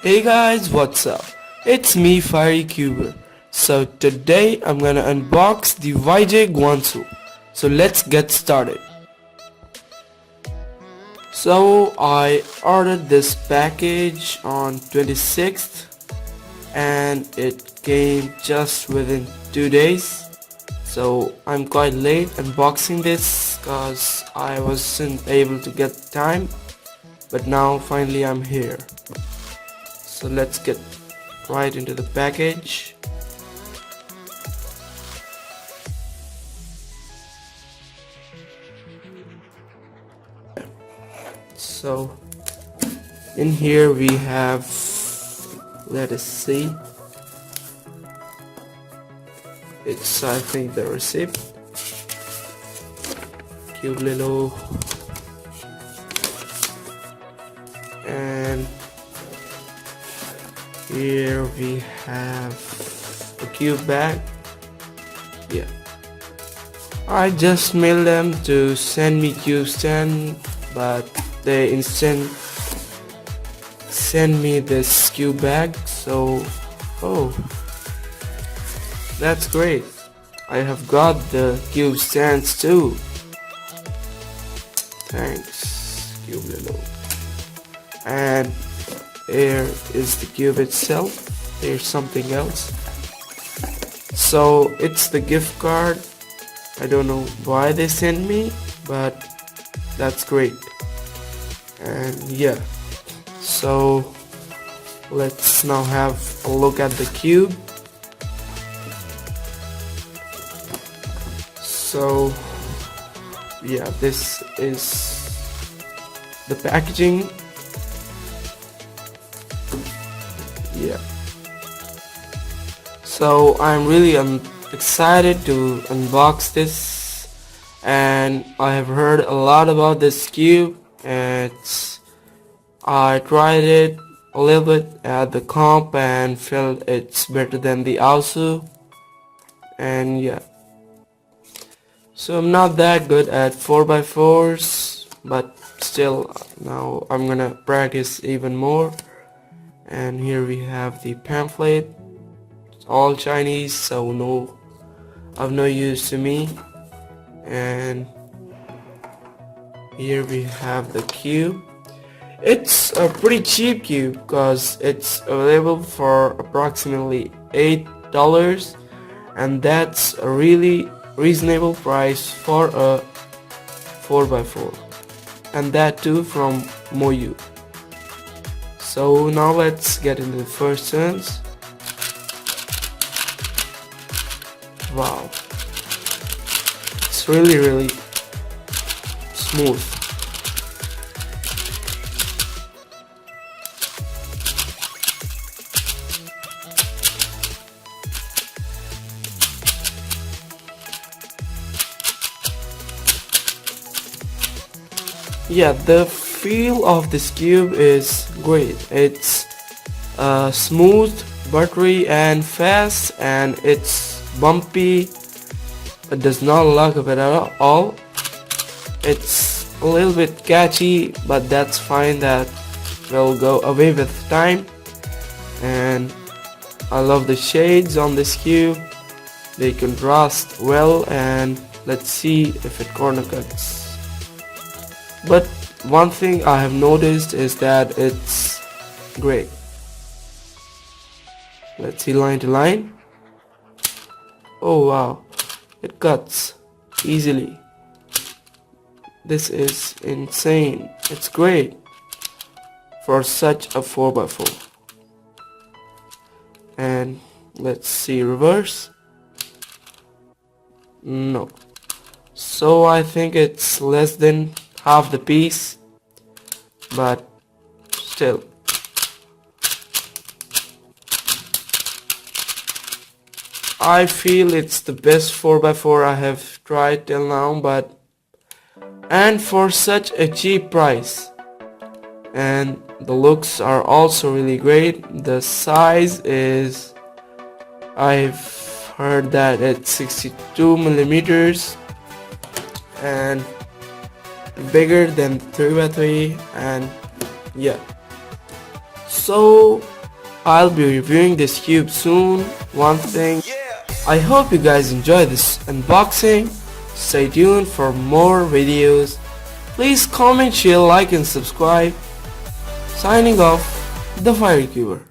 Hey guys, what's up? It's me, Fiery Cuber. So today I'm gonna unbox the YJ Guansu. So let's get started. So I ordered this package on 26th and it came just within 2 days. So I'm quite late unboxing this cause I wasn't able to get time, but now finally I'm here. So let's get right into the package. So in here we have, let us see, it's I think the receipt. Cute little, and here we have a cube bag. Yeah, I just mailed them to send me cube stand, but they instant send me this cube bag. So that's great. I have got the cube stands too. Thanks, Cube Lilo. And here is the cube itself. There's something else. So it's the gift card. I don't know why they sent me, but that's great. And yeah, so let's now have a look at the cube. So yeah, this is the packaging. Yeah, so I'm really excited to unbox this, and I have heard a lot about this cube. I tried it a little bit at the comp and felt it's better than the Guansu, and yeah, so I'm not that good at 4x4s, but still now I'm gonna practice even more. And here we have the pamphlet. It's all Chinese, so of no use to me. And here we have the cube. It's a pretty cheap cube because it's available for approximately $8, and that's a really reasonable price for a 4x4, and that too from Moyu. So now let's get into the first turns. Wow, it's really smooth. Yeah, the feel of this cube is great. It's smooth, buttery and fast, and it's bumpy. It does not lack of it at all. It's a little bit catchy, but that's fine, that will go away with time. And I love the shades on this cube. They contrast well, and let's see if it corner cuts. But one thing I have noticed is that it's great. Let's see line to line. Oh wow, it cuts easily. This is insane. It's great for such a 4x4. And let's see reverse. No. So I think it's less than half the piece, but still. I feel it's the best 4x4 I have tried till now, and for such a cheap price. And the looks are also really great. The size is, I've heard that it's 62 millimeters and bigger than 3x3, and yeah, So I'll be reviewing this cube soon. One thing, I hope you guys enjoy this unboxing. Stay tuned for more videos. Please comment, share, like and subscribe. Signing off, the Fire Cuber.